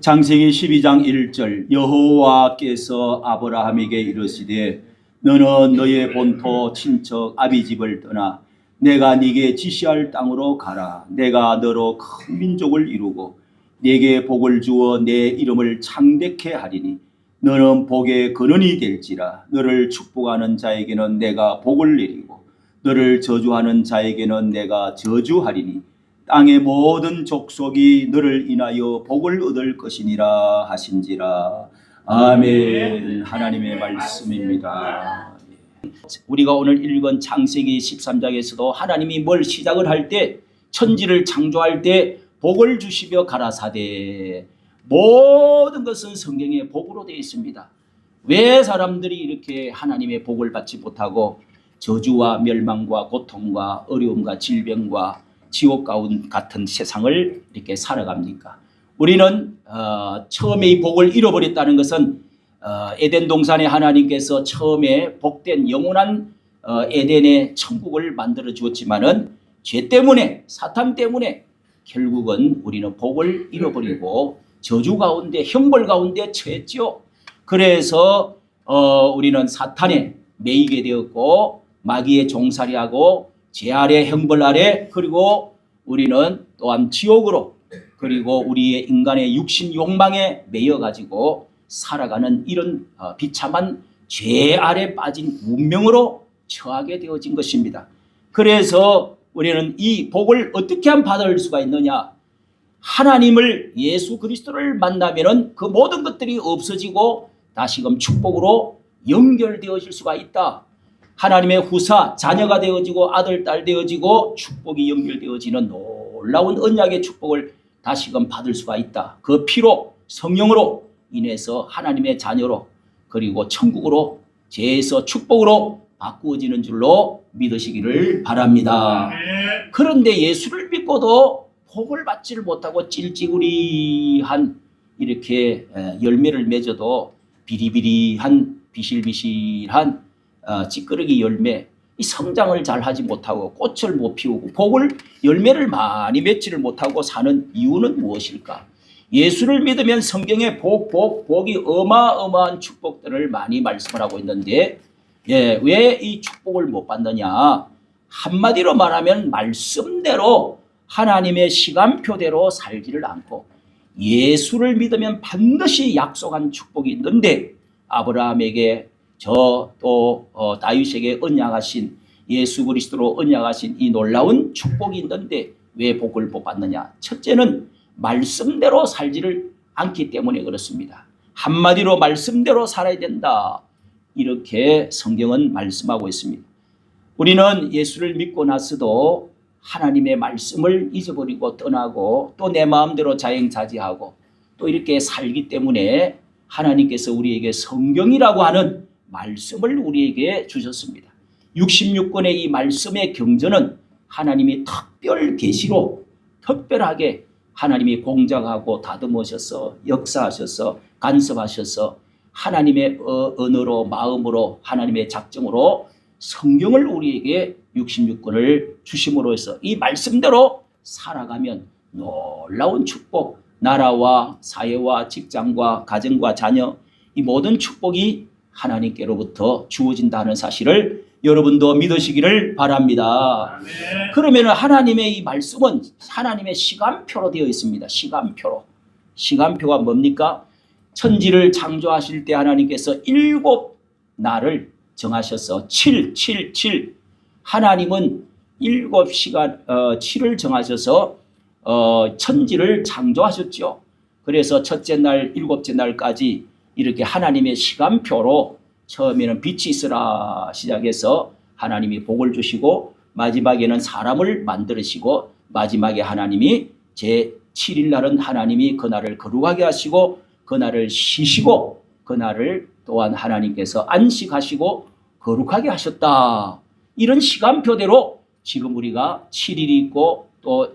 창세기 12장 1절 여호와께서 아브라함에게 이르시되 너는 너의 본토 친척 아비 집을 떠나 내가 네게 지시할 땅으로 가라. 내가 너로 큰 민족을 이루고 네게 복을 주어 내 이름을 창대케 하리니 너는 복의 근원이 될지라. 너를 축복하는 자에게는 내가 복을 내리고 너를 저주하는 자에게는 내가 저주하리니 땅의 모든 족속이 너를 인하여 복을 얻을 것이니라 하신지라. 아멘. 하나님의 말씀입니다. 우리가 오늘 읽은 창세기 13장에서도 하나님이 뭘 시작을 할 때, 천지를 창조할 때 복을 주시며 가라사대, 모든 것은 성경에 복으로 되어 있습니다. 왜 사람들이 이렇게 하나님의 복을 받지 못하고 저주와 멸망과 고통과 어려움과 질병과 지옥 같은 세상을 이렇게 살아갑니까? 우리는 처음에 이 복을 잃어버렸다는 것은 에덴 동산에 하나님께서 처음에 복된 영원한 에덴의 천국을 만들어 주었지만은 죄 때문에, 사탄 때문에 결국은 우리는 복을 잃어버리고 저주 가운데, 형벌 가운데 처했죠. 그래서 우리는 사탄에 매이게 되었고 마귀의 종살이하고 죄 아래, 형벌 아래, 그리고 우리는 또한 지옥으로, 그리고 우리의 인간의 육신 욕망에 매여 가지고 살아가는 이런 비참한 죄 아래 빠진 운명으로 처하게 되어진 것입니다. 그래서 우리는 이 복을 어떻게 하면 받을 수가 있느냐? 하나님을, 예수 그리스도를 만나면은 그 모든 것들이 없어지고 다시금 축복으로 연결되어질 수가 있다. 하나님의 후사, 자녀가 되어지고 아들, 딸 되어지고 축복이 연결되어지는 놀라운 언약의 축복을 다시금 받을 수가 있다. 그 피로, 성령으로 인해서 하나님의 자녀로, 그리고 천국으로, 죄에서 축복으로 바꾸어지는 줄로 믿으시기를 바랍니다. 그런데 예수를 믿고도 복을 받지를 못하고 찔찌구리한 이렇게 열매를 맺어도 비리비리한, 비실비실한 찌끄러기 열매, 이 성장을 잘 하지 못하고 꽃을 못 피우고 복을, 열매를 많이 맺지를 못하고 사는 이유는 무엇일까? 예수를 믿으면 성경에 복이 어마어마한 축복들을 많이 말씀을 하고 있는데, 왜 이 축복을 못 받느냐? 한마디로 말하면 말씀대로 하나님의 시간표대로 살지를 않고, 예수를 믿으면 반드시 약속한 축복이 있는데, 아브라함에게 또 다윗에게 언약하신, 예수 그리스도로 언약하신 이 놀라운 축복이 있는데 왜 복을 못 받느냐? 첫째는 말씀대로 살지를 않기 때문에 그렇습니다. 한마디로 말씀대로 살아야 된다, 이렇게 성경은 말씀하고 있습니다. 우리는 예수를 믿고 나서도 하나님의 말씀을 잊어버리고 떠나고 또 내 마음대로 자행자지하고 또 이렇게 살기 때문에 하나님께서 우리에게 성경이라고 하는 말씀을 우리에게 주셨습니다. 66권의 이 말씀의 경전은 하나님이 특별 계시로 특별하게 하나님이 공작하고 다듬으셔서 역사하셔서 간섭하셔서 하나님의 언어로, 마음으로, 하나님의 작정으로 성경을 우리에게 66권을 주심으로 해서 이 말씀대로 살아가면 놀라운 축복, 나라와 사회와 직장과 가정과 자녀, 이 모든 축복이 하나님께로부터 주어진다는 사실을 여러분도 믿으시기를 바랍니다. 그러면 하나님의 이 말씀은 하나님의 시간표로 되어 있습니다. 시간표가 뭡니까? 천지를 창조하실 때 하나님께서 7날을 정하셔서 7. 하나님은 7시간 7을 정하셔서 천지를 창조하셨죠. 그래서 첫째 날, 일곱째 날까지 이렇게 하나님의 시간표로 처음에는 빛이 있으라 시작해서 하나님이 복을 주시고 마지막에는 사람을 만드시고 마지막에 하나님이 제7일 날은 하나님이 그날을 거룩하게 하시고 그날을 쉬시고 그날을 또한 하나님께서 안식하시고 거룩하게 하셨다. 이런 시간표대로 지금 우리가 7일이 있고 또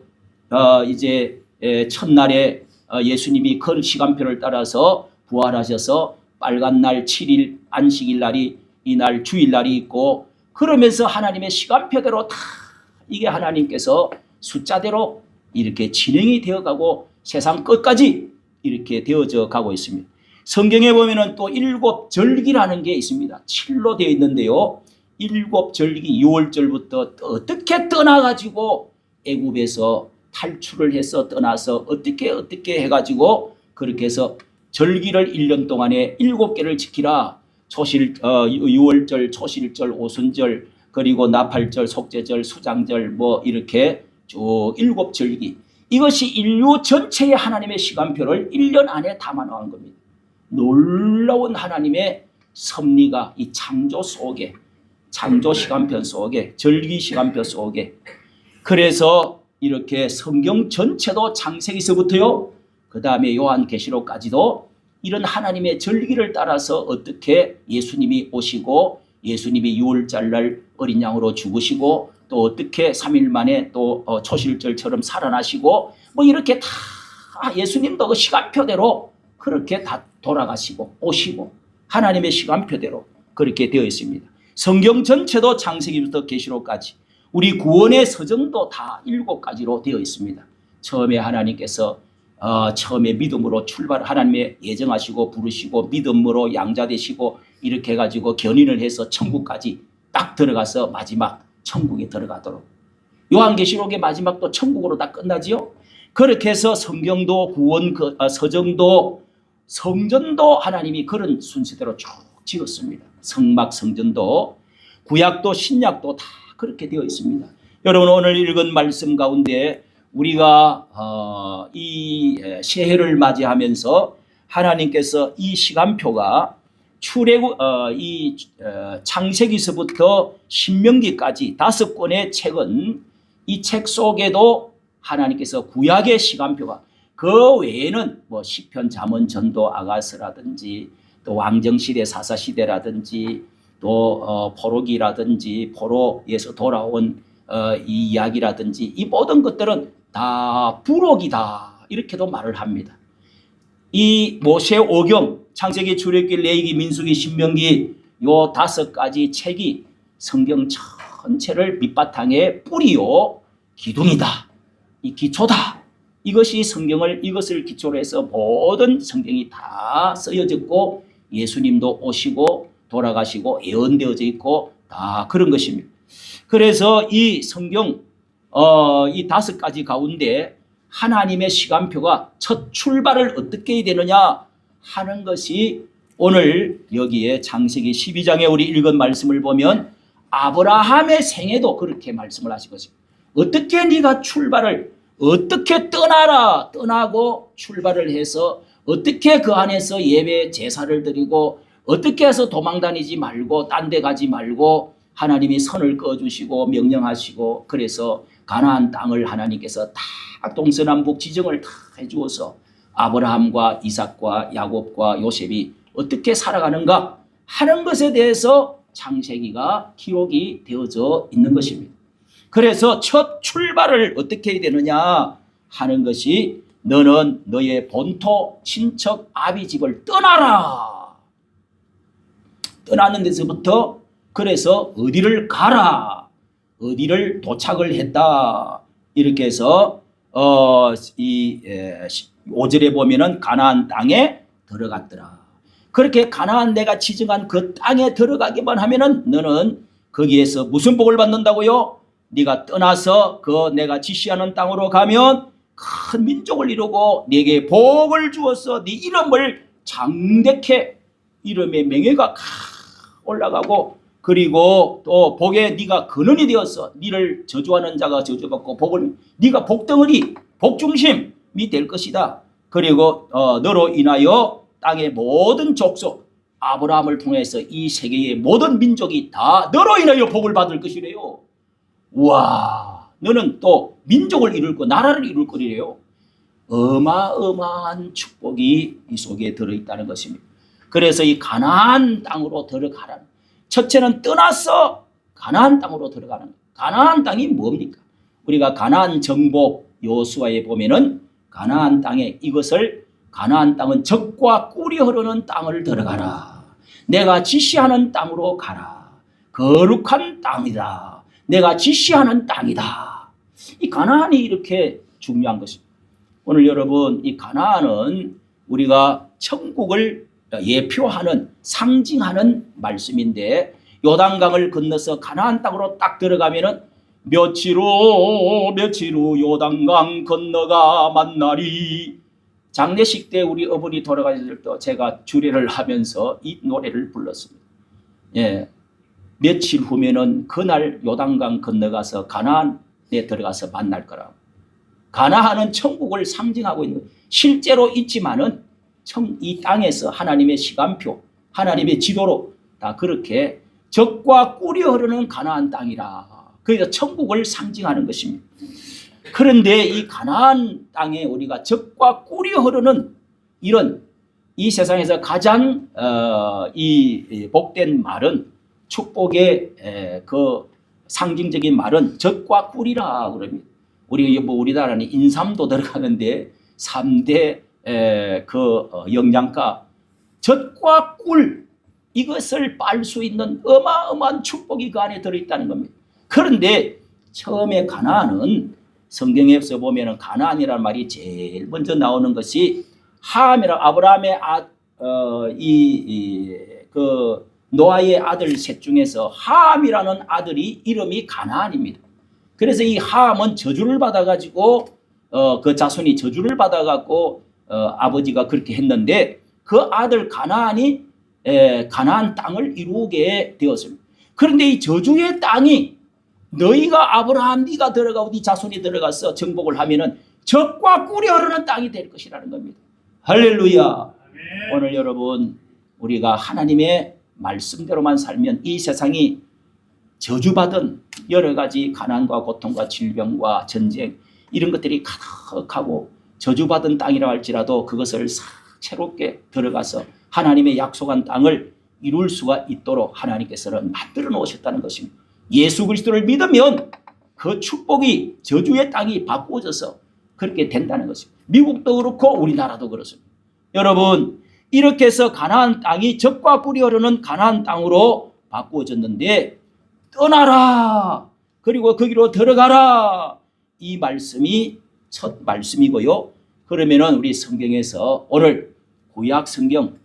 이제 첫날에 예수님이 그 시간표를 따라서 부활하셔서 빨간 날 7일 안식일 날이 이날 주일날이 있고, 그러면서 하나님의 시간표대로 다 이게 하나님께서 숫자대로 이렇게 진행이 되어가고 세상 끝까지 이렇게 되어져 가고 있습니다. 성경에 보면은 또 일곱 절기라는 게 있습니다. 7로 되어 있는데요. 일곱 절기 6월절부터 어떻게 떠나가지고 애굽에서 탈출을 해서 떠나서 어떻게 해가지고 그렇게 해서 절기를 1년 동안에 7개를 지키라. 6월절, 초실절, 오순절, 그리고 나팔절, 속죄절, 수장절 뭐 이렇게 쭉 7절기. 이것이 인류 전체의 하나님의 시간표를 1년 안에 담아 놓은 겁니다. 놀라운 하나님의 섭리가 이 창조 속에, 창조 시간표 속에, 절기 시간표 속에. 그래서 이렇게 성경 전체도 창세기서부터요, 그 다음에 요한계시록까지도 이런 하나님의 절기를 따라서 어떻게 예수님이 오시고 예수님이 6월절날 어린 양으로 죽으시고 또 어떻게 3일 만에 또 초실절처럼 살아나시고 뭐 이렇게 다 예수님도 그 시간표대로 그렇게 다 돌아가시고 오시고 하나님의 시간표대로 그렇게 되어 있습니다. 성경 전체도 창세기부터 계시록까지 우리 구원의 서정도 다 7가지로 되어 있습니다. 처음에 하나님께서 처음에 믿음으로 하나님의 예정하시고 부르시고 믿음으로 양자 되시고 이렇게 해가지고 견인을 해서 천국까지 딱 들어가서 마지막 천국에 들어가도록. 요한계시록의 마지막 또 천국으로 다 끝나지요. 그렇게 해서 성경도 구원 서정도 성전도 하나님이 그런 순서대로 쭉 지었습니다. 성막 성전도 구약도 신약도 다 그렇게 되어 있습니다. 여러분 오늘 읽은 말씀 가운데 우리가 이 새해를 맞이하면서 하나님께서 이 시간표가 이 창세기서부터 신명기까지 5권의 책은 이 책 속에도 하나님께서 구약의 시간표가 그 외에는 뭐 시편, 잠언, 전도, 아가서라든지 또 왕정시대, 사사시대라든지 또 포로기라든지 포로에서 돌아온 이 이야기라든지 이 모든 것들은 다 부록이다 이렇게도 말을 합니다. 이 모세 오경, 창세기, 출애굽기, 레위기, 민수기, 신명기 요 5가지 책이 성경 전체를 밑바탕에 뿌리요 기둥이다. 이 기초다. 이것을 기초로 해서 모든 성경이 다 쓰여졌고 예수님도 오시고 돌아가시고 예언되어져 있고 다 그런 것입니다. 그래서 이 성경 이 5가지 가운데 하나님의 시간표가 첫 출발을 어떻게 해야 되느냐 하는 것이 오늘 여기에 창세기 12장에 우리 읽은 말씀을 보면 아브라함의 생애도 그렇게 말씀을 하신 것입니다. 어떻게 네가 출발을 어떻게 떠나고 출발을 해서 어떻게 그 안에서 예배 제사를 드리고 어떻게 해서 도망다니지 말고 딴 데 가지 말고 하나님이 선을 꺼주시고 명령하시고 그래서 가나안 땅을 하나님께서 다 동서남북 지정을 다 해주어서 아브라함과 이삭과 야곱과 요셉이 어떻게 살아가는가 하는 것에 대해서 창세기가 기록이 되어져 있는 것입니다. 그래서 첫 출발을 어떻게 해야 되느냐 하는 것이 너는 너의 본토 친척 아비 집을 떠나라. 떠나는 데서부터 그래서 어디를 가라. 어디를 도착을 했다. 이렇게 해서 이 5절에 보면은 가나안 땅에 들어갔더라. 그렇게 가나안 내가 지정한 그 땅에 들어가기만 하면은 너는 거기에서 무슨 복을 받는다고요? 네가 떠나서 그 내가 지시하는 땅으로 가면 큰 민족을 이루고 네게 복을 주어서 네 이름을 장대케 이름의 명예가 올라가고 그리고 또 복에 네가 근원이 되어서 네를 저주하는 자가 저주받고 복을 네가 복덩어리 복중심이 될 것이다. 그리고 너로 인하여 땅의 모든 족속 아브라함을 통해서 이 세계의 모든 민족이 다 너로 인하여 복을 받을 것이래요. 와, 너는 또 민족을 이룰 거 나라를 이룰 거리래요. 어마어마한 축복이 이 속에 들어있다는 것입니다. 그래서 이 가나안 땅으로 들어가라는 첫째는 떠나서 가나안 땅으로 들어가는 거예요. 가나안 땅이 뭡니까? 우리가 가나안 정복 여호수아에 보면은 가나안 땅에 이것을 가나안 땅은 젖과 꿀이 흐르는 땅을 들어가라. 내가 지시하는 땅으로 가라. 거룩한 땅이다. 내가 지시하는 땅이다. 이 가나안이 이렇게 중요한 것입니다. 오늘 여러분 이 가나안은 우리가 천국을 예표하는 상징하는 말씀인데 요단강을 건너서 가나안 땅으로 딱 들어가면은 며칠 후 요단강 건너가 만나리. 장례식 때 우리 어머니 돌아가셨을 때 제가 주례를 하면서 이 노래를 불렀습니다. 예, 며칠 후면은 그날 요단강 건너가서 가나안에 들어가서 만날 거라고. 가나안은 천국을 상징하고 있는, 실제로 있지만은 이 땅에서 하나님의 시간표, 하나님의 지도로 다 그렇게 젖과 꿀이 흐르는 가나안 땅이라. 그래서 천국을 상징하는 것입니다. 그런데 이 가나안 땅에 우리가 젖과 꿀이 흐르는 이런 이 세상에서 가장 이 복된 말은, 축복의 그 상징적인 말은 젖과 꿀이라 그럽니다. 우리나라는 인삼도 들어가는데 3대 영양가 젖과 꿀, 이것을 빨 수 있는 어마어마한 축복이 그 안에 들어있다는 겁니다. 그런데 처음에 가나안은 성경에서 보면은 가나안이라는 말이 제일 먼저 나오는 것이 함이라, 아브라함의 노아의 아들 셋 중에서 함이라는 아들이 이름이 가나안입니다. 그래서 이 함은 저주를 받아가지고 그 자손이 저주를 받아갖고 아버지가 그렇게 했는데 그 아들 가나안이 가나안 땅을 이루게 되었습니다. 그런데 이 저주의 땅이 너희가 아브라함 네가 들어가고 네 자손이 들어가서 정복을 하면은 젖과 꿀이 흐르는 땅이 될 것이라는 겁니다. 할렐루야. 아멘. 오늘 여러분 우리가 하나님의 말씀대로만 살면 이 세상이 저주받은 여러 가지 가난과 고통과 질병과 전쟁 이런 것들이 가득하고 저주받은 땅이라 할지라도 그것을 새롭게 들어가서 하나님의 약속한 땅을 이룰 수가 있도록 하나님께서는 만들어 놓으셨다는 것입니다. 예수 그리스도를 믿으면 그 축복이 저주의 땅이 바꾸어져서 그렇게 된다는 것입니다. 미국도 그렇고 우리나라도 그렇습니다. 여러분 이렇게 해서 가나안 땅이 젖과 꿀이 흐르는 가나안 땅으로 바꾸어졌는데 떠나라 그리고 거기로 들어가라, 이 말씀이 첫 말씀이고요. 그러면은 우리 성경에서 오늘 구약 성경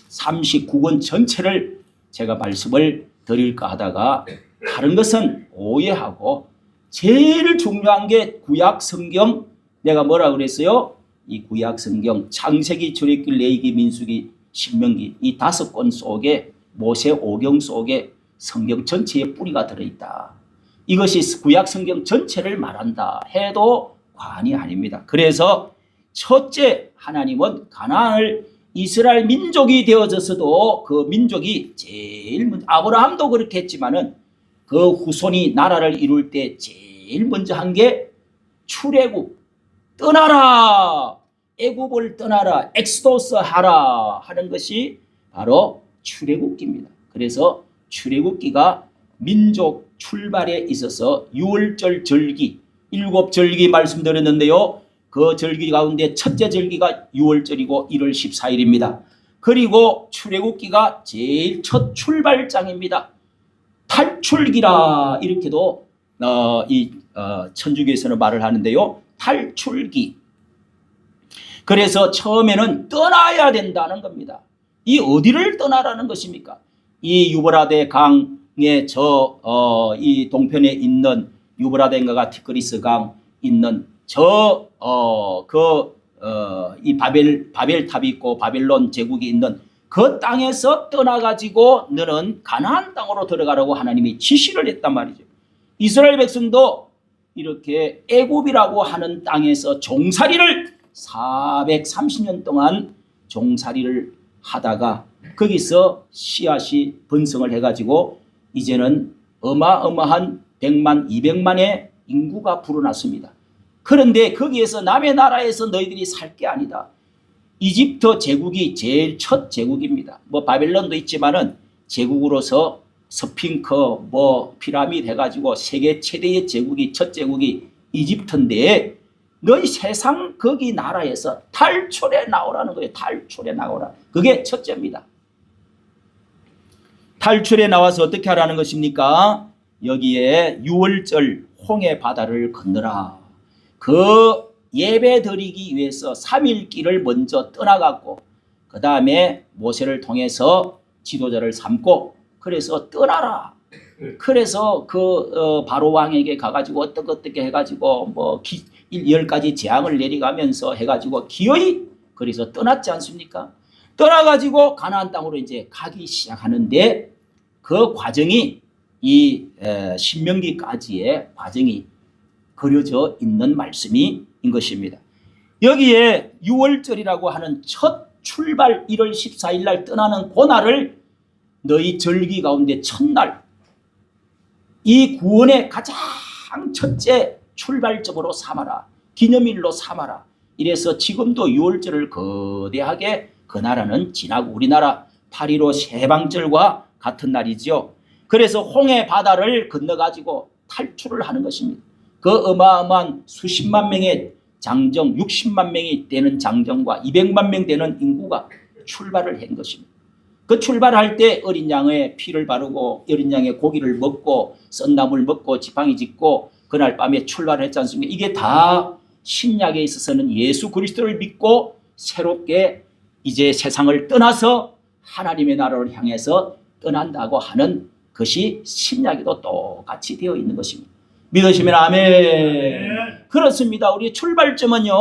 39권 전체를 제가 말씀을 드릴까 하다가 다른 것은 오해하고 제일 중요한 게 구약 성경, 내가 뭐라 그랬어요? 이 구약 성경 창세기, 출애굽기, 레위기, 민수기, 신명기 이 5권 속에 모세 오경 속에 성경 전체의 뿌리가 들어있다. 이것이 구약 성경 전체를 말한다 해도 과언이 아닙니다. 그래서 첫째, 하나님은 가나안을 이스라엘 민족이 되어졌어도 그 민족이 제일 먼저, 아브라함도 그렇게 했지만은 그 후손이 나라를 이룰 때 제일 먼저 한 게 출애굽, 떠나라, 애굽을 떠나라, 엑소더스 하라 하는 것이 바로 출애굽기입니다. 그래서 출애굽기가 민족 출발에 있어서 6월절 절기, 7절기 말씀드렸는데요. 그 절기 가운데 첫째 절기가 6월절이고 1월 14일입니다. 그리고 출애굽기가 제일 첫 출발장입니다. 탈출기라 이렇게도 천주교에서는 말을 하는데요. 탈출기. 그래서 처음에는 떠나야 된다는 겁니다. 이 어디를 떠나라는 것입니까? 이 유브라데 강의 이 동편에 있는 유브라데인가가 티그리스 강 있는 이 바벨탑이 있고 바벨론 제국이 있는 그 땅에서 떠나가지고 너는 가나안 땅으로 들어가라고 하나님이 지시를 했단 말이죠. 이스라엘 백성도 이렇게 애굽이라고 하는 땅에서 종살이를 430년 동안 종살이를 하다가 거기서 씨앗이 번성을 해가지고 이제는 어마어마한 100만, 200만의 인구가 불어났습니다. 그런데 거기에서 남의 나라에서 너희들이 살 게 아니다. 이집트 제국이 제일 첫 제국입니다. 뭐 바벨론도 있지만은 제국으로서 스핑크 피라미드 해가지고 세계 최대의 제국이 첫 제국이 이집트인데 너희 세상 거기 나라에서 탈출해 나오라는 거예요. 탈출해 나오라. 그게 첫째입니다. 탈출해 나와서 어떻게 하라는 것입니까? 여기에 6월절 홍해 바다를 건너라. 그 예배 드리기 위해서 3일 길을 먼저 떠나갔고 그 다음에 모세를 통해서 지도자를 삼고 그래서 떠나라. 그래서 바로 왕에게 가가지고 어떻게 해가지고 뭐 10가지 재앙을 내려가면서 해가지고 기어이 그래서 떠났지 않습니까? 떠나가지고 가나안 땅으로 이제 가기 시작하는데 그 과정이 이 신명기까지의 과정이 그려져 있는 말씀인 것입니다. 여기에 6월절이라고 하는 첫 출발 1월 14일 날 떠나는 그날을 너희 절기 가운데 첫날 이 구원의 가장 첫째 출발적으로 삼아라. 기념일로 삼아라. 이래서 지금도 6월절을 거대하게 그 나라는 지나고 우리나라 8.15 세방절과 같은 날이지요. 그래서 홍해 바다를 건너가지고 탈출을 하는 것입니다. 그 어마어마한 수십만 명의 장정 60만 명이 되는 장정과 200만 명 되는 인구가 출발을 한 것입니다. 그 출발할 때 어린 양의 피를 바르고 어린 양의 고기를 먹고 썬나물 먹고 지팡이 짚고 그날 밤에 출발했지 않습니까? 이게 다 신약에 있어서는 예수 그리스도를 믿고 새롭게 이제 세상을 떠나서 하나님의 나라를 향해서 떠난다고 하는 것이 신약에도 똑같이 되어 있는 것입니다. 믿으시면 아멘. 그렇습니다. 우리 출발점은요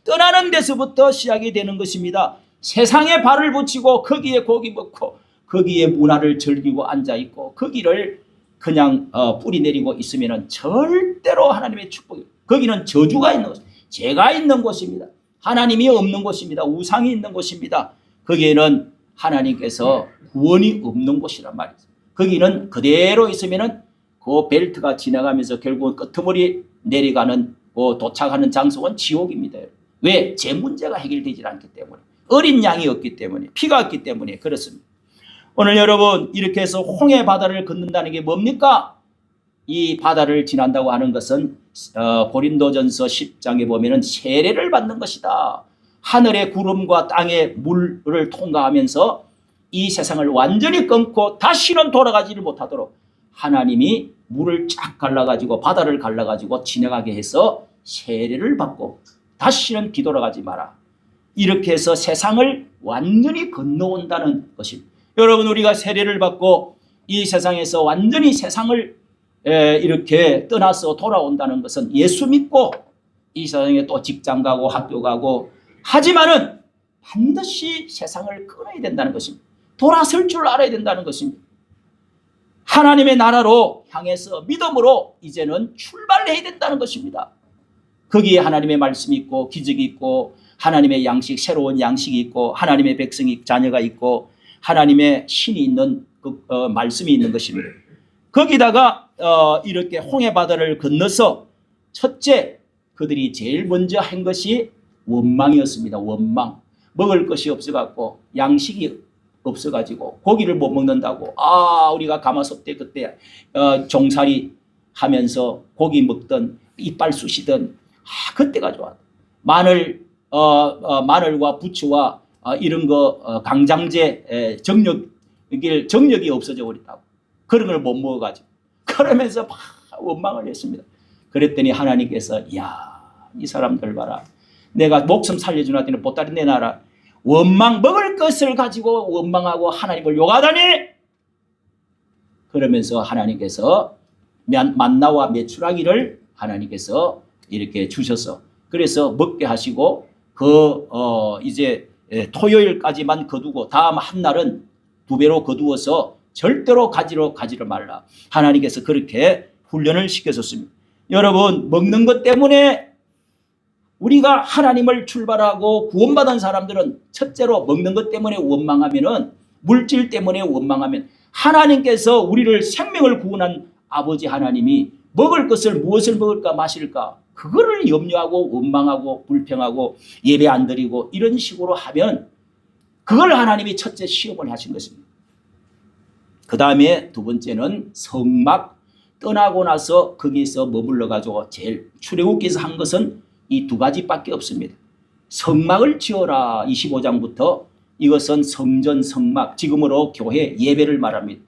떠나는 데서부터 시작이 되는 것입니다. 세상에 발을 붙이고 거기에 고기 먹고 거기에 문화를 즐기고 앉아있고 거기를 그냥 뿌리 내리고 있으면 절대로 하나님의 축복이 거기는 저주가 있는 곳, 죄가 있는 곳입니다. 하나님이 없는 곳입니다. 우상이 있는 곳입니다. 거기에는 하나님께서 구원이 없는 곳이란 말이죠. 거기는 그대로 있으면 그 벨트가 지나가면서 결국은 끄트머리 내려가는 도착하는 장소는 지옥입니다. 왜? 제 문제가 해결되지 않기 때문에 어린 양이 없기 때문에 피가 없기 때문에 그렇습니다. 오늘 여러분 이렇게 해서 홍해 바다를 걷는다는 게 뭡니까? 이 바다를 지난다고 하는 것은 고린도전서 10장에 보면은 세례를 받는 것이다. 하늘의 구름과 땅의 물을 통과하면서 이 세상을 완전히 끊고 다시는 돌아가지를 못하도록 하나님이 물을 쫙 갈라가지고 바다를 갈라가지고 지나가게 해서 세례를 받고 다시는 뒤돌아가지 마라. 이렇게 해서 세상을 완전히 건너온다는 것입니다. 여러분 우리가 세례를 받고 이 세상에서 완전히 세상을 이렇게 떠나서 돌아온다는 것은 예수 믿고 이 세상에 또 직장 가고 학교 가고 하지만은 반드시 세상을 끊어야 된다는 것입니다. 돌아설 줄 알아야 된다는 것입니다. 하나님의 나라로 향해서 믿음으로 이제는 출발해야 된다는 것입니다. 거기에 하나님의 말씀이 있고 기적이 있고 하나님의 양식 새로운 양식이 있고 하나님의 백성이 자녀가 있고 하나님의 신이 있는 말씀이 있는 것입니다. 거기다가 이렇게 홍해 바다를 건너서 첫째 그들이 제일 먼저 한 것이 원망이었습니다. 원망. 먹을 것이 없어갖고 양식이 없어가지고 고기를 못 먹는다고 우리가 가마솥 때 그때 종살이 하면서 고기 먹던 이빨 쑤시던 그때가 좋았다. 마늘과 부추와 이런 거 강장제 정력이 없어져 버렸다고 그런 걸 못 먹어가지고 그러면서 막 원망을 했습니다. 그랬더니 하나님께서 이 사람들 봐라. 내가 목숨 살려주나 했더니 보따리 내놔라. 먹을 것을 가지고 원망하고 하나님을 욕하다니. 그러면서 하나님께서 만나와 메추라기를 하나님께서 이렇게 주셔서 그래서 먹게 하시고 이제 토요일까지만 거두고 다음 한 날은 2배로 거두어서 절대로 가지를 말라. 하나님께서 그렇게 훈련을 시켜줬습니다. 여러분 먹는 것 때문에 우리가 하나님을 출발하고 구원받은 사람들은 첫째로 먹는 것 때문에 원망하면은 물질 때문에 원망하면 하나님께서 우리를 생명을 구원한 아버지 하나님이 먹을 것을 무엇을 먹을까 마실까 그거를 염려하고 원망하고 불평하고 예배 안 드리고 이런 식으로 하면 그걸 하나님이 첫째 시험을 하신 것입니다. 그 다음에 두 번째는 성막 떠나고 나서 거기서 머물러 가지고 제일 출애굽기에서 한 것은 이 2가지밖에 없습니다. 성막을 지어라 25장부터 이것은 성전 성막 지금으로 교회 예배를 말합니다.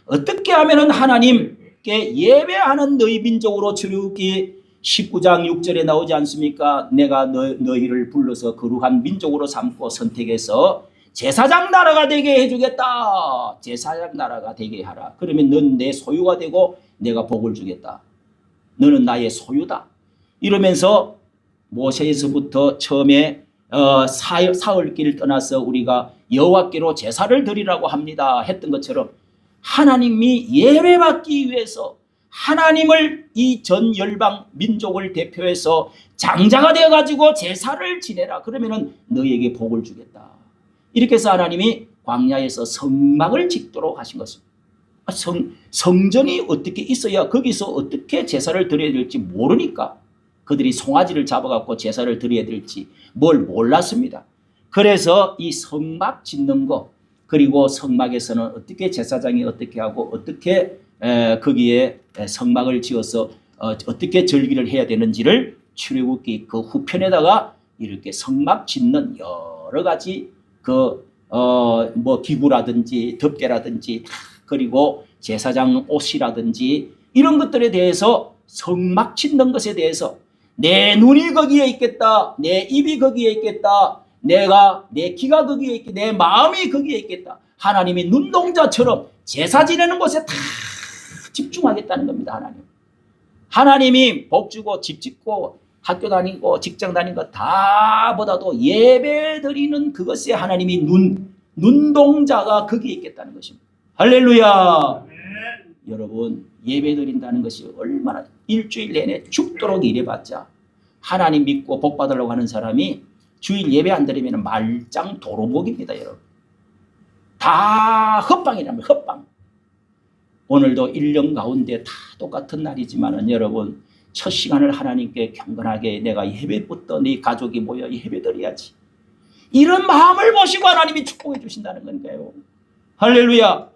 어떻게 하면 하나님께 예배하는 너희 민족으로 출애굽기 19장 6절에 나오지 않습니까? 내가 너희를 불러서 거룩한 민족으로 삼고 선택해서 제사장 나라가 되게 해주겠다. 제사장 나라가 되게 하라. 그러면 넌 내 소유가 되고 내가 복을 주겠다. 너는 나의 소유다. 이러면서 모세에서부터 처음에 사흘길을 떠나서 우리가 여호와께로 제사를 드리라고 합니다 했던 것처럼 하나님이 예배받기 위해서 하나님을 이 전 열방 민족을 대표해서 장자가 되어가지고 제사를 지내라. 그러면은 너에게 복을 주겠다. 이렇게 해서 하나님이 광야에서 성막을 짓도록 하신 것입니다. 성전이 어떻게 있어야 거기서 어떻게 제사를 드려야 될지 모르니까 그들이 송아지를 잡아갖고 제사를 드려야 될지 뭘 몰랐습니다. 그래서 이 성막 짓는 거 그리고 성막에서는 어떻게 제사장이 어떻게 하고 어떻게 거기에 성막을 지어서 어떻게 절기를 해야 되는지를 출애굽기 그 후편에다가 이렇게 성막 짓는 여러 가지 뭐 기구라든지 덮개라든지 그리고 제사장 옷이라든지 이런 것들에 대해서 성막 짓는 것에 대해서 내 눈이 거기에 있겠다. 내 입이 거기에 있겠다. 내 귀가 거기에 있겠다. 내 마음이 거기에 있겠다. 하나님이 눈동자처럼 제사 지내는 곳에 다 집중하겠다는 겁니다. 하나님이 복 주고 집 짓고 학교 다니고 직장 다니는 것 다보다도 예배 드리는 그것에 하나님이 눈동자가 거기에 있겠다는 것입니다. 할렐루야. 여러분 예배 드린다는 것이 얼마나 일주일 내내 죽도록 일해봤자 하나님 믿고 복 받으려고 하는 사람이 주일 예배 안 드리면 말짱 도루묵입니다. 여러분 다 헛방이랍니다. 헛방. 오늘도 1년 가운데 다 똑같은 날이지만 여러분 첫 시간을 하나님께 경건하게 내가 예배부터 네 가족이 모여 예배 드려야지. 이런 마음을 보시고 하나님이 축복해 주신다는 건가요. 할렐루야.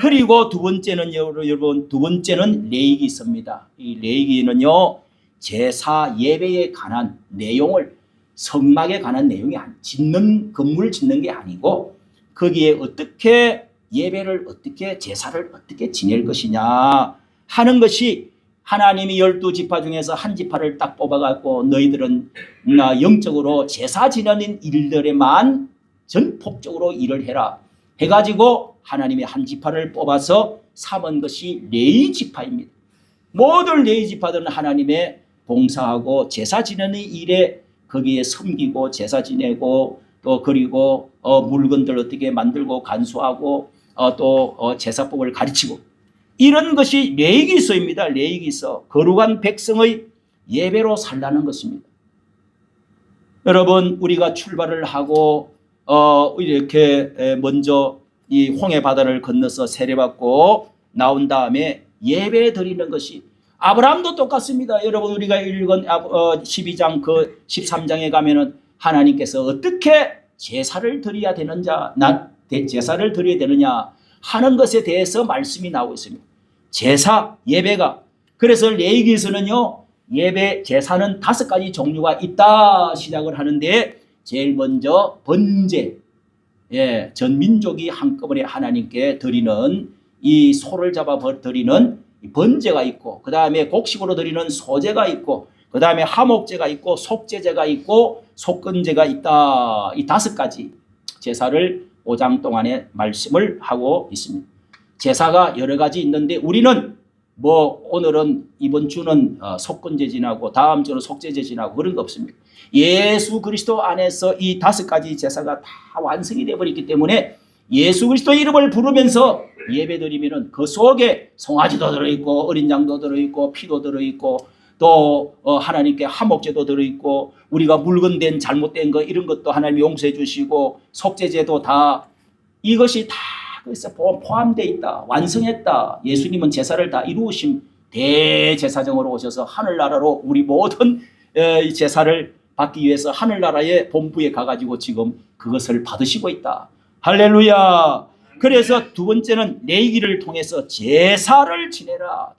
그리고 두 번째는 여러분 두 번째는 레위기서입니다. 이 레위기는요 제사 예배에 관한 내용을 성막에 관한 내용이 건물 짓는 게 아니고 거기에 어떻게 예배를 어떻게 제사를 어떻게 지낼 것이냐 하는 것이 하나님이 12지파 중에서 한 지파를 딱 뽑아갖고 너희들은 영적으로 제사 지내는 일들에만 전폭적으로 일을 해라 해가지고 하나님이 한 지파를 뽑아서 삼은 것이 레위 지파입니다. 모든 레위 지파들은 하나님의 봉사하고 제사 지내는 일에 거기에 섬기고 제사 지내고 또 그리고 물건들 어떻게 만들고 간수하고 또 제사법을 가르치고 이런 것이 레위기서입니다. 레위기서 거룩한 백성의 예배로 살라는 것입니다. 여러분 우리가 출발을 하고 이렇게 먼저 이 홍해 바다를 건너서 세례받고 나온 다음에 예배 드리는 것이 아브라함도 똑같습니다. 여러분 우리가 읽은 12장 그 13장에 가면은 하나님께서 어떻게 제사를 드려야 제사를 드려야 되느냐 하는 것에 대해서 말씀이 나오고 있습니다. 제사 예배가 그래서 레위기에서는요 예배 제사는 5가지 종류가 있다 시작을 하는데 제일 먼저 번제 전 민족이 한꺼번에 하나님께 드리는 이 소를 잡아 드리는 번제가 있고 그 다음에 곡식으로 드리는 소제가 있고 그 다음에 화목제가 있고 속제제가 있고 속건제가 있다. 이 5가지 제사를 5장 동안에 말씀을 하고 있습니다. 제사가 여러 가지 있는데 우리는 오늘은 이번 주는 속건제 지나고 다음 주는 속제제 지나고 그런 거 없습니다. 예수 그리스도 안에서 이 5가지 제사가 다 완성이 되어버렸기 때문에 예수 그리스도 이름을 부르면서 예배드리면은 그 속에 송아지도 들어있고 어린 양도 들어있고 피도 들어있고 또 하나님께 화목제도 들어있고 우리가 물건된 잘못된 거 이런 것도 하나님 용서해 주시고 속죄제도 다 이것이 다 거기서 포함되어 있다. 완성했다. 예수님은 제사를 다 이루신 대제사장으로 오셔서 하늘나라로 우리 모든 제사를 받기 위해서 하늘나라의 본부에 가가지고 지금 그것을 받으시고 있다. 할렐루야. 그래서 두 번째는 레위기를 통해서 제사를 지내라.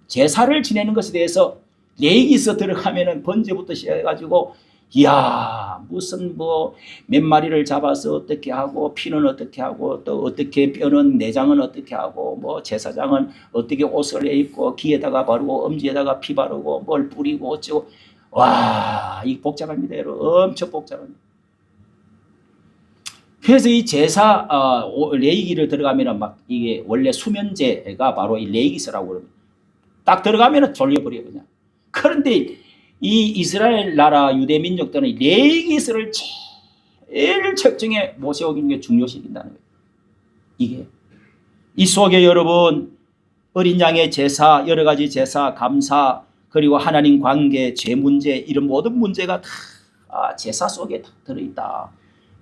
제사를 지내는 것에 대해서 레위기서 들어가면은 번제부터 시작해가지고 이야, 무슨 뭐 몇 마리를 잡아서 어떻게 하고, 피는 어떻게 하고, 또 어떻게 뼈는 내장은 어떻게 하고, 뭐 제사장은 어떻게 옷을 입고 귀에다가 바르고 엄지에다가 피 바르고 뭘 뿌리고 어쩌고. 와, 이 복잡합니다, 여러분. 엄청 복잡합니다. 그래서 이 제사 레이기를 들어가면은 막 이게 원래 수면제가 바로 이 레이기스라고 그럽니다. 딱 들어가면은 졸려버려요 그냥. 그런데 이 이스라엘 나라 유대 민족들은 레이기스를 제일 책정에 모셔오는 게 중요시킨다는 거예요. 이게 이 속에 여러분 어린 양의 제사, 여러 가지 제사, 감사, 그리고 하나님 관계, 죄 문제, 이런 모든 문제가 다 제사 속에 다 들어있다.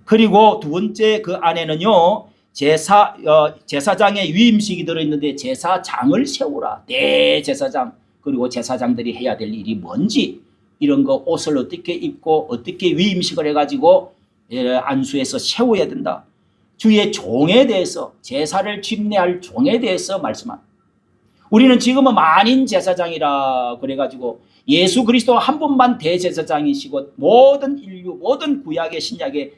그리고 두 번째 그 안에는요 제사장의 위임식이 들어있는데 제사장을 세우라. 대제사장, 그리고 제사장들이 해야 될 일이 뭔지, 이런 거 옷을 어떻게 입고 어떻게 위임식을 해가지고 안수해서 세워야 된다. 주의 종에 대해서, 제사를 집례할 종에 대해서 말씀합니다. 우리는 지금은 만인 제사장이라 그래가지고 예수 그리스도 한 분만 대제사장이시고 모든 인류, 모든 구약의 신약의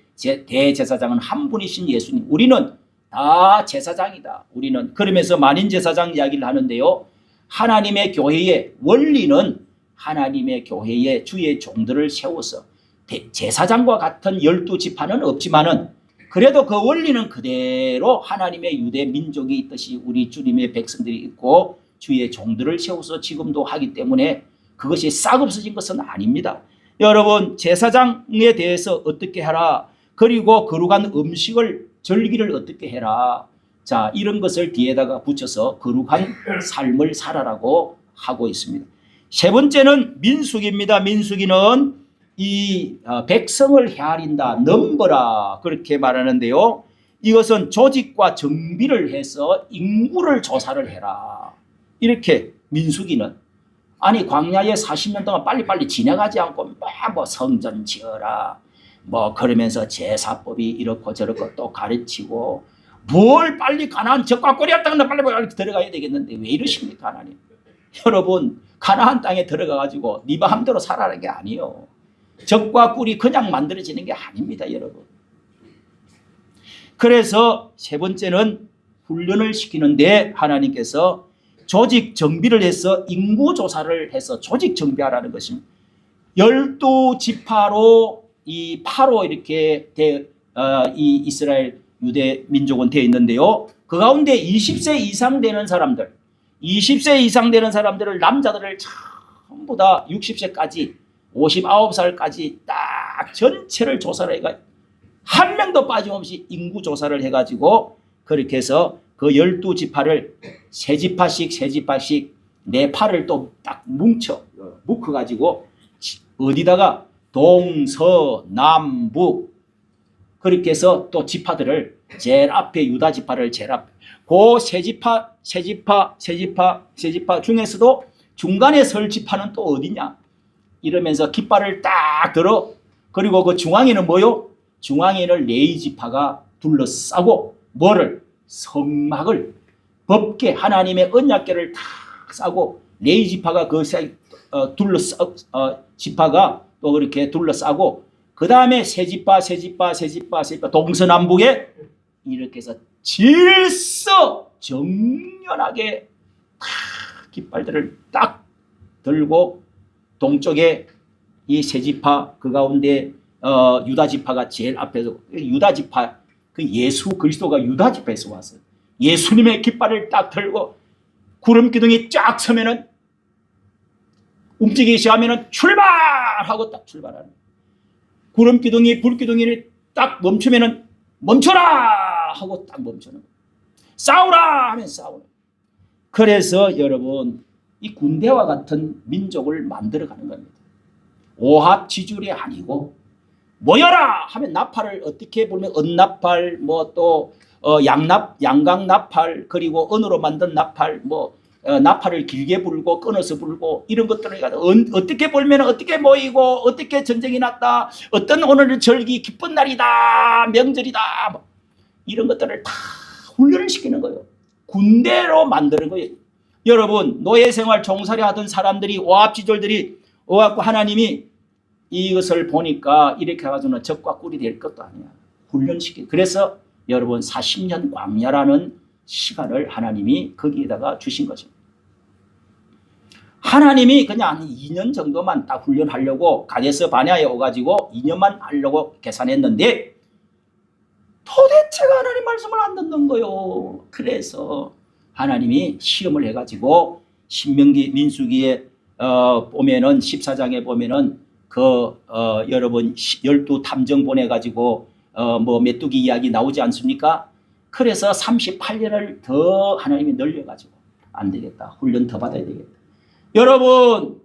대제사장은 한 분이신 예수님. 우리는 다 제사장이다. 우리는 그러면서 만인 제사장 이야기를 하는데요. 하나님의 교회의 원리는 하나님의 교회에 주의 종들을 세워서 제사장과 같은 12지파는 없지만은 그래도 그 원리는 그대로 하나님의 유대 민족이 있듯이 우리 주님의 백성들이 있고 주의 종들을 세워서 지금도 하기 때문에 그것이 싹 없어진 것은 아닙니다. 여러분, 제사장에 대해서 어떻게 해라, 그리고 거룩한 음식을 절기를 어떻게 해라, 자, 이런 것을 뒤에다가 붙여서 거룩한 삶을 살아라고 하고 있습니다. 세 번째는 민수기입니다. 민수기는 이 백성을 헤아린다, 넘버라, 그렇게 말하는데요. 이것은 조직과 정비를 해서 인구를 조사를 해라. 이렇게 민수기는. 아니 광야에 40년 동안 빨리빨리 지나가지 않고 뭐 성전 지어라, 뭐 그러면서 제사법이 이렇고 저렇고 또 가르치고, 뭘 빨리 가나안 적과 꿀이 땅에 빨리 들어가야 되겠는데 왜 이러십니까 하나님? 여러분, 가나안 땅에 들어가가지고 네 마음대로 살아라는 게 아니에요. 적과 꿀이 그냥 만들어지는 게 아닙니다, 여러분. 그래서 세 번째는 훈련을 시키는데 하나님께서 조직 정비를 해서 인구 조사를 해서 조직 정비하라는 것입니다. 12지파로 이 파로 이렇게 이 이스라엘 유대 민족은 되어 있는데요. 그 가운데 20세 이상 되는 사람들, 20세 이상 되는 사람들을, 남자들을 전부 다 60세까지 59살까지 딱 전체를 조사를 해가 한 명도 빠짐없이 인구 조사를 해가지고 그렇게 해서 그 12지파를 세 지파씩 네 팔을 또 딱 묶어가지고 어디다가 동서남북 그렇게 해서 또 지파들을 제일 앞에 유다 지파를 제일 앞에 그 세 지파 중에서도 중간에 설 지파는 또 어디냐 이러면서 깃발을 딱 들어. 그리고 그 중앙에는 뭐요? 중앙에는 레위 지파가 둘러싸고 뭐를? 성막을 법궤 하나님의 언약궤를 탁 싸고 레위 지파가 그 지파가 또 그렇게 둘러싸고 그 다음에 세 지파 동서남북에 이렇게 해서 질서 정연하게 탁 깃발들을 딱 들고 동쪽에 이 세 지파 그 가운데 유다 지파가 제일 앞에서 유다 지파 그 예수 그리스도가 유다 지파에서 왔어요. 예수님의 깃발을 딱 들고 구름 기둥이 쫙 서면은 움직이기 시작하면은 출발하고 딱 출발하는. 구름 기둥이 불 기둥이 딱 멈추면은 멈춰라 하고 딱 멈추는. 싸우라 하면 싸우는. 그래서 여러분 이 군대와 같은 민족을 만들어가는 겁니다. 오합지졸이 아니고 모여라 하면 나팔을 어떻게 불면 은나팔 뭐 또 양강 나팔 그리고 은으로 만든 나팔 뭐 나팔을 길게 불고 끊어서 불고 이런 것들을 어떻게 불면 어떻게 모이고 어떻게 전쟁이 났다 어떤 오늘 절기 기쁜 날이다 명절이다 뭐 이런 것들을 다 훈련을 시키는 거예요. 군대로 만드는 거예요. 여러분 노예생활 종살이 하던 사람들이 오합지졸들이 와갖고 하나님이 이것을 보니까 이렇게 해가지고는 적과 꿀이 될 것도 아니야. 훈련시키. 그래서 여러분 40년 광야라는 시간을 하나님이 거기에다가 주신 거죠. 하나님이 그냥 한 2년 정도만 딱 훈련하려고 가데스 바네아에 오가지고 2년만 하려고 계산했는데 도대체가 하나님 말씀을 안 듣는 거요. 그래서 하나님이 시험을 해가지고 신명기 민수기에 보면은 14장에 보면은 여러분 12탐정 보내가지고 뭐 메뚜기 이야기 나오지 않습니까? 그래서 38년을 더 하나님이 늘려가지고 안 되겠다. 훈련 더 받아야 되겠다. 여러분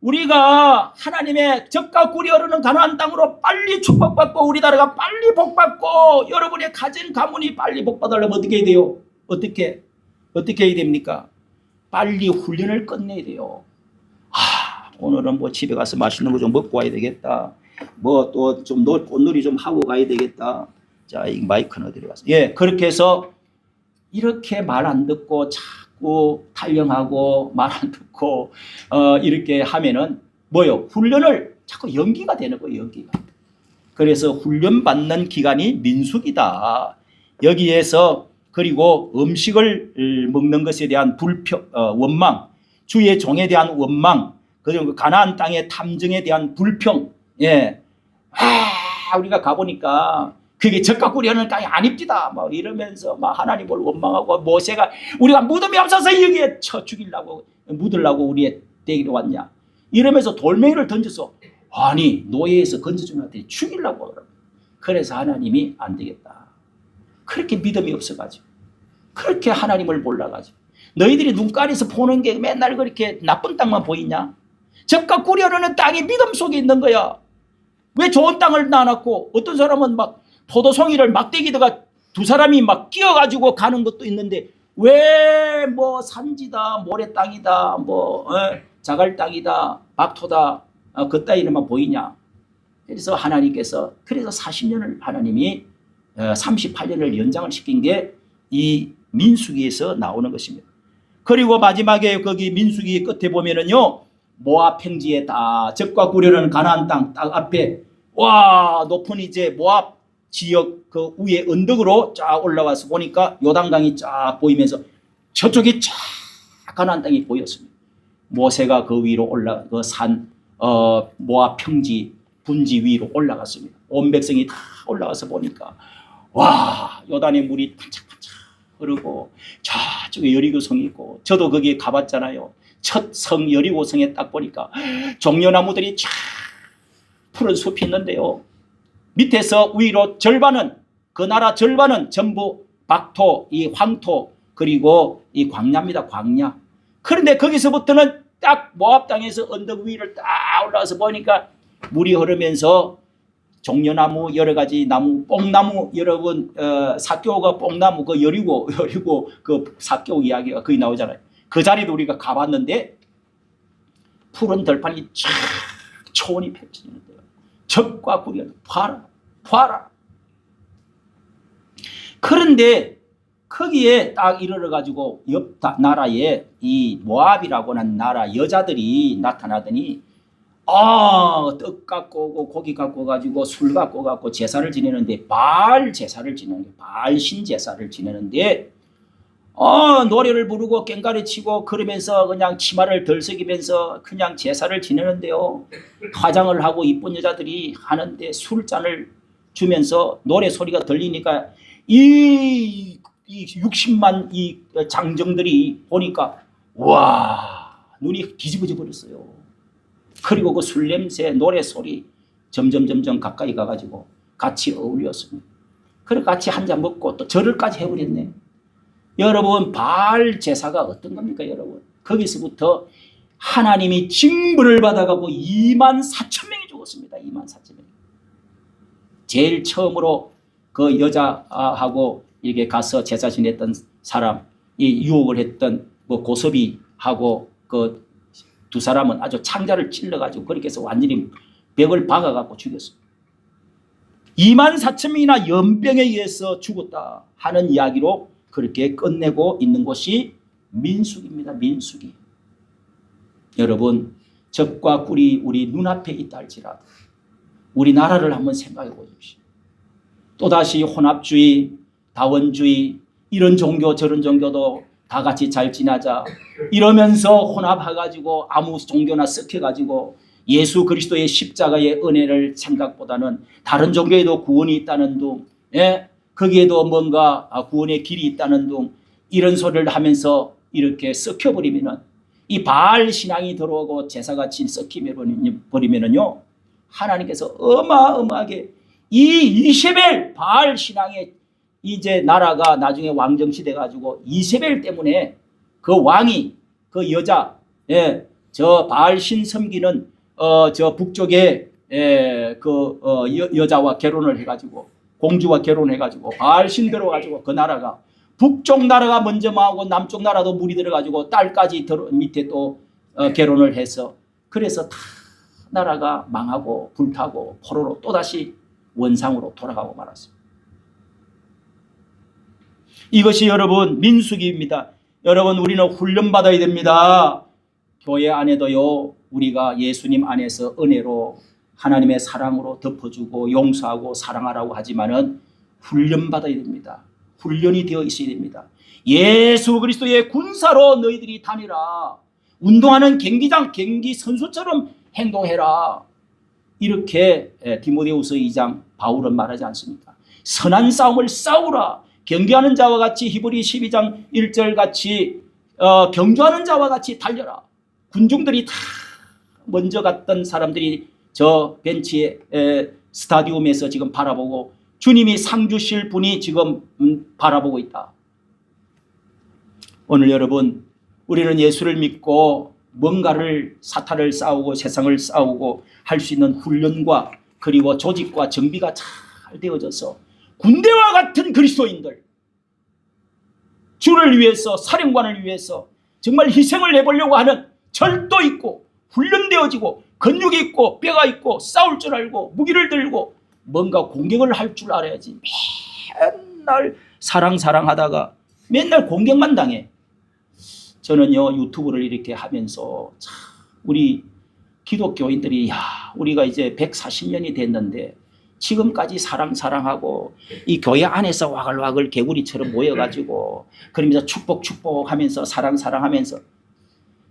우리가 하나님의 적과 꿀이 흐르는 가나안 땅으로 빨리 축복받고 우리나라가 빨리 복받고 여러분의 가진 가문이 빨리 복받으려면 어떻게 해야 돼요? 어떻게 해야 됩니까? 빨리 훈련을 끝내야 돼요. 오늘은 뭐 집에 가서 맛있는 거 좀 먹고 와야 되겠다. 뭐 또 좀 꽃놀이 좀 하고 가야 되겠다. 자, 이 마이크는 어디로 갔어? 예, 그렇게 해서 이렇게 말 안 듣고 자꾸 탈영하고 말 안 듣고 이렇게 하면은 뭐요? 훈련을 자꾸 연기가 되는 거예요, 연기가. 그래서 훈련 받는 기간이 민수기다. 여기에서 그리고 음식을 먹는 것에 대한 원망, 주의 종에 대한 원망, 그리고 가나안 땅의 탐정에 대한 불평. 예. 우리가 가보니까 그게 적과 꿀이 흐르는 땅이 아닙니다. 막 이러면서 막 하나님을 원망하고 모세가 우리가 무덤이 없어서 여기에 쳐 죽이려고 묻으려고 우리의 떼기로 왔냐. 이러면서 돌멩이를 던져서 아니 노예에서 건져준 한테 죽이려고. 그래서 하나님이 안 되겠다. 그렇게 믿음이 없어가지고 그렇게 하나님을 몰라가지고 너희들이 눈가리에서 보는 게 맨날 그렇게 나쁜 땅만 보이냐. 적과 꿀이 흐르는 땅이 믿음 속에 있는 거야. 왜 좋은 땅을 나눴고 어떤 사람은 막 포도송이를 막대기다가 두 사람이 막 끼어가지고 가는 것도 있는데 왜 뭐 산지다 모래 땅이다 뭐 자갈 땅이다 박토다 그따 이름만 보이냐. 그래서 하나님께서 그래서 40년을 하나님이 38년을 연장을 시킨 게 이 민수기에서 나오는 것입니다. 그리고 마지막에 거기 민수기 끝에 보면은요 모압 평지에 다 적과 꿀이 흐르는 가나안 땅 딱 앞에 와 높은 이제 모압 지역 그 위에 언덕으로 쫙 올라와서 보니까 요단강이 쫙 보이면서 저쪽에 쫙 가나안 땅이 보였습니다. 모세가 그 위로 그 산 모압 평지 분지 위로 올라갔습니다. 온 백성이 다 올라가서 보니까 와 요단의 물이 반짝반짝 흐르고 저쪽에 여리고성이 있고 저도 거기에 가봤잖아요. 첫 성 여리고성에 딱 보니까 종려나무들이 쫙 푸른 숲이 있는데요. 밑에서 위로 절반은 그 나라 절반은 전부 박토, 이 황토 그리고 이 광야입니다. 광야. 그런데 거기서부터는 딱 모압 땅에서 언덕 위를 딱 올라가서 보니까 물이 흐르면서 종려나무 여러 가지 나무, 뽕나무 여러분 사교가 뽕나무 그 여리고 그 사교 이야기가 거기 나오잖아요. 그 자리도 우리가 가봤는데 푸른 들판이 쫙 초원이 펼쳐지는데요. 적과 꿀이 봐라. 그런데 거기에 딱 이르러가지고 옆 나라에 이 모압이라고 하는 나라 여자들이 나타나더니 떡 갖고 오고 고기 갖고 가지고 술 갖고 갖고 제사를 지내는데 바알 제사를 지내는 바알 신 제사를 지내는데 노래를 부르고 깽가리 치고 그러면서 그냥 치마를 덜썩이면서 그냥 제사를 지내는데요. 화장을 하고 이쁜 여자들이 하는데 술잔을 주면서 노래 소리가 들리니까 이 60만 이 장정들이 보니까 와 눈이 뒤집어져 버렸어요. 그리고 그 술 냄새 노래 소리 점점 가까이 가가지고 같이 어울렸습니다. 그리고 같이 한 잔 먹고 또 절을까지 해버렸네. 여러분 바알 제사가 어떤 겁니까 여러분? 거기서부터 하나님이 징벌을 받아가고 24,000명이 죽었습니다. 24,000명. 제일 처음으로 그 여자하고 이렇게 가서 제사 지냈던 사람, 이 유혹을 했던 뭐 고섭이하고 그 두 사람은 아주 창자를 찔러가지고 그렇게 해서 완전히 벽을 박아갖고 죽였습니다. 24,000명이나 연병에 의해서 죽었다 하는 이야기로 그렇게 끝내고 있는 것이 민수기입니다. 민수기. 여러분 적과 꿀이 우리 눈앞에 있다 할지라도 우리나라를 한번 생각해 보십시오. 또다시 혼합주의, 다원주의, 이런 종교 저런 종교도 다 같이 잘 지내자 이러면서 혼합해가지고 아무 종교나 섞여가지고 예수 그리스도의 십자가의 은혜를 생각보다는 다른 종교에도 구원이 있다는 둥, 예? 거기에도 뭔가 구원의 길이 있다는 둥, 이런 소리를 하면서 이렇게 섞여버리면은, 이 바알 신앙이 들어오고 제사같이 섞여버리면은요, 하나님께서 어마어마하게 이 이세벨 바알 신앙의 이제 나라가 나중에 왕정시 돼가지고 이세벨 때문에 그 왕이 그 여자, 예, 저 바알신 섬기는 저 북쪽에 여자와 결혼을 해가지고, 공주와 결혼해가지고 바알신 들어가지고 그 나라가, 북쪽 나라가 먼저 망하고 남쪽 나라도 물이 들어가지고 딸까지 밑에 또 결혼을 해서, 그래서 다 나라가 망하고 불타고 포로로 또다시 원상으로 돌아가고 말았습니다. 이것이 여러분 민수기입니다. 여러분, 우리는 훈련받아야 됩니다. 교회 안에도요, 우리가 예수님 안에서 은혜로 하나님의 사랑으로 덮어주고 용서하고 사랑하라고 하지만은 훈련받아야 됩니다. 훈련이 되어 있어야 됩니다. 예수 그리스도의 군사로 너희들이 다니라. 운동하는 경기장 경기 선수처럼 행동해라. 이렇게 디모데후서 2장 바울은 말하지 않습니까? 선한 싸움을 싸우라. 경기하는 자와 같이, 히브리 12장 1절 같이 경주하는 자와 같이 달려라. 군중들이 다 먼저 갔던 사람들이 저 벤치에 스타디움에서 지금 바라보고, 주님이 상 주실 분이 지금 바라보고 있다. 오늘 여러분, 우리는 예수를 믿고 뭔가를 사탄을 싸우고 세상을 싸우고 할 수 있는 훈련과 그리고 조직과 정비가 잘 되어져서 군대와 같은 그리스도인들, 주를 위해서, 사령관을 위해서 정말 희생을 해보려고 하는 절도 있고 훈련되어지고 근육이 있고 뼈가 있고 싸울 줄 알고 무기를 들고 뭔가 공격을 할 줄 알아야지. 맨날 사랑하다가 맨날 공격만 당해. 저는요, 유튜브를 이렇게 하면서 참 우리 기독교인들이, 야, 우리가 이제 140년이 됐는데 지금까지 사랑하고 이 교회 안에서 와글와글 개구리처럼 모여가지고 그러면서 축복하면서 사랑하면서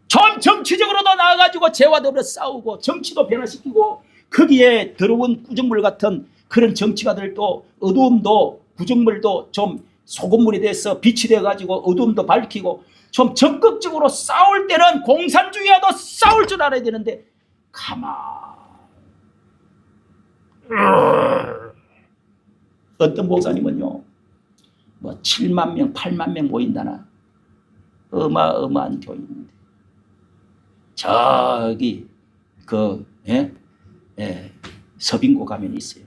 좀 정치적으로도 나와가지고 죄와 더불어 싸우고 정치도 변화시키고 거기에 더러운 구정물 같은 그런 정치가들도 어두움도 구정물도 좀 소금물이 돼서 빛이 돼가지고 어두움도 밝히고 좀 적극적으로 싸울 때는 공산주의와도 싸울 줄 알아야 되는데 어떤 목사님은요, 뭐 7만 명 8만 명 모인다나 어마어마한 교인인데 저기 서빙고 가면 있어요.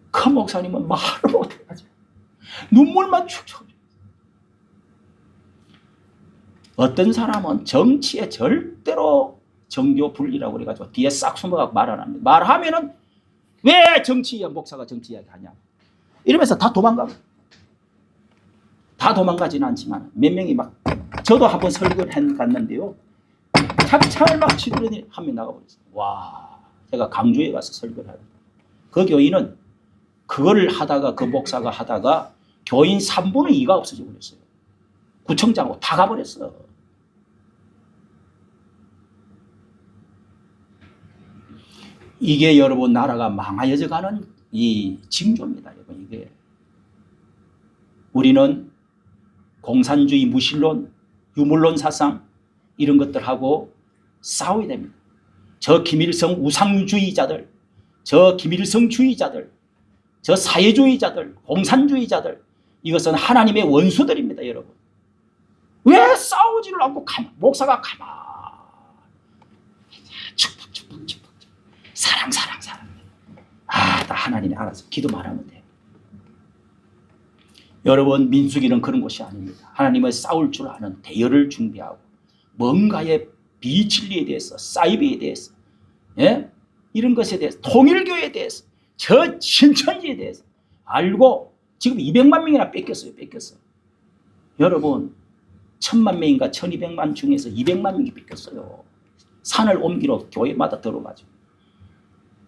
그 목사님은 말을 못해가지고 눈물만 축축. 어떤 사람은 정치에 절대로 정교 분리라고 그래가지고 뒤에 싹 숨어가고 말 안 합니다. 말하면은 왜 정치야, 목사가 정치 이야기 하냐 이러면서 다 도망가고. 다 도망가지는 않지만 몇 명이 막, 저도 한번 설교를 갔는데요, 착창을 막 치더니 한 명 나가버렸어요. 와, 제가 강주에 가서 설교를 하는데 그 교인은 그거를 하다가, 그 목사가 하다가 교인 3분의 2가 없어져 버렸어요. 구청장하고 다 가버렸어. 이게 여러분 나라가 망하여져 가는 이 징조입니다. 여러분, 이게 우리는 공산주의, 무신론, 유물론 사상 이런 것들하고 싸워야 됩니다. 저 김일성 우상주의자들, 저 김일성주의자들, 저 사회주의자들, 공산주의자들, 이것은 하나님의 원수들입니다. 여러분, 왜 싸우지를 않고 목사가 축복 사랑 다 하나님이 알아서 기도만 하면 돼요. 여러분, 민수기는 그런 것이 아닙니다. 하나님은 싸울 줄 아는 대열을 준비하고 뭔가의 비진리에 대해서, 사이비에 대해서, 이런 것에 대해서, 통일교에 대해서, 저 신천지에 대해서 알고 지금 200만 명이나 뺏겼어요. 여러분, 1000만 명인가 1200만 중에서 200만 명이 뺏겼어요. 산을 옮기러 교회마다 들어가지고.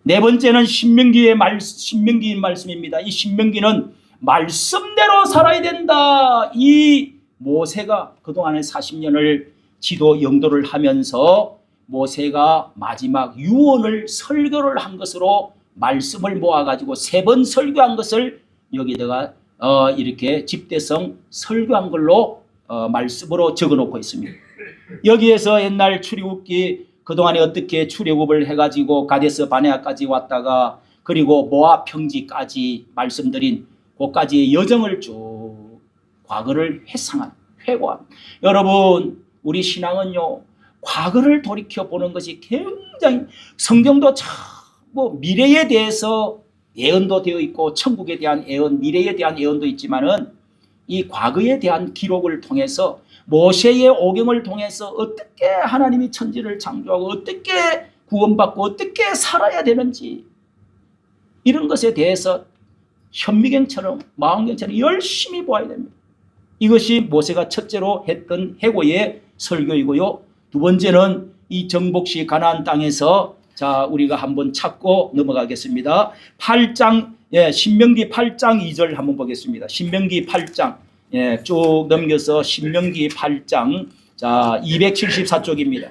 네 번째는 신명기의 말씀입니다. 이 신명기는 말씀대로 살아야 된다. 이 모세가 그동안의 40년을 지도 영도를 하면서 모세가 마지막 유언을 설교를 한 것으로 말씀을 모아가지고 3번 설교한 것을 여기다가 이렇게 집대성 설교한 걸로 말씀으로 적어놓고 있습니다. 여기에서 옛날 출애굽기 그동안에 어떻게 출애굽을 해가지고 가데스 바네아까지 왔다가 그리고 모압 평지까지 말씀드린 그까지의 여정을 쭉 과거를 회고한 여러분 우리 신앙은요 과거를 돌이켜 보는 것이 굉장히 성경도 참 뭐 미래에 대해서 예언도 되어 있고 천국에 대한 예언 미래에 대한 예언도 있지만은 이 과거에 대한 기록을 통해서 모세의 오경을 통해서 어떻게 하나님이 천지를 창조하고 어떻게 구원받고 어떻게 살아야 되는지 이런 것에 대해서 현미경처럼 망원경처럼 열심히 보아야 됩니다. 이것이 모세가 첫째로 했던 해고의 설교이고요. 두 번째는 이 정복시 가나안 땅에서 자 우리가 한번 찾고 넘어가겠습니다. 8장 신명기 8장 2절 한번 보겠습니다. 신명기 8장 쭉 넘겨서 신명기 8장 자 274쪽입니다.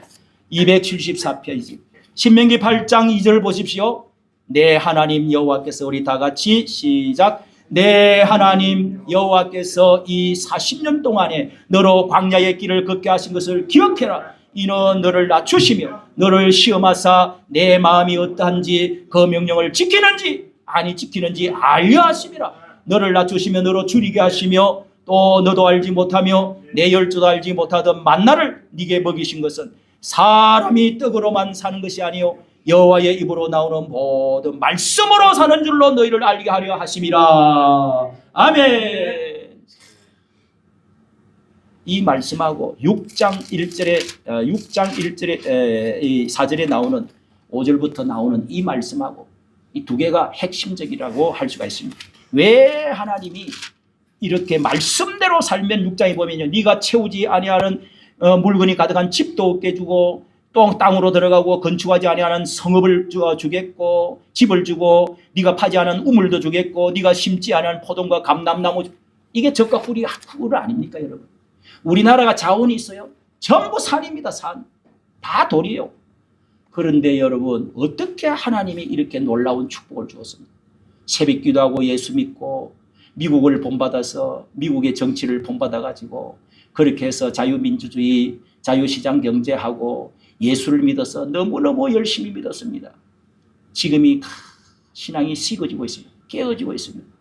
274페이지 신명기 8장 2절 보십시오. 내 하나님 여호와께서 우리 다 같이 시작. 내 하나님 여호와께서 이 40년 동안에 너로 광야의 길을 걷게 하신 것을 기억해라. 이는 너를 낮추시며 너를 시험하사 내 마음이 어떠한지 그 명령을 지키는지 아니 지키는지 알려 하심이라. 너를 낮추시며 너로 줄이게 하시며 또 너도 알지 못하며 내 열조도 알지 못하던 만나를 네게 먹이신 것은 사람이 떡으로만 사는 것이 아니요 여호와의 입으로 나오는 모든 말씀으로 사는 줄로 너희를 알게 하려 하심이라. 아멘. 이 말씀하고 6장 1절에 이 4절에 나오는 5절부터 나오는 이 말씀하고 이 두 개가 핵심적이라고 할 수가 있습니다. 왜 하나님이 이렇게 말씀대로 살면 6장에 보면요. 네가 채우지 아니하는 물건이 가득한 집도 없게 주고 또 땅으로 들어가고 건축하지 아니하는 성읍을 주겠고 집을 주고 네가 파지 않은 우물도 주겠고 네가 심지 않은 포도과 감람나무 이게 적과 꿀이 아닙니까 여러분? 우리나라가 자원이 있어요. 전부 산입니다. 산. 다 돌이에요. 그런데 여러분 어떻게 하나님이 이렇게 놀라운 축복을 주었습니까? 새벽기도 하고 예수 믿고 미국을 본받아서 미국의 정치를 본받아가지고 그렇게 해서 자유민주주의 자유시장 경제하고 예수를 믿어서 너무너무 열심히 믿었습니다. 지금이 신앙이 식어지고 있습니다. 깨어지고 있습니다.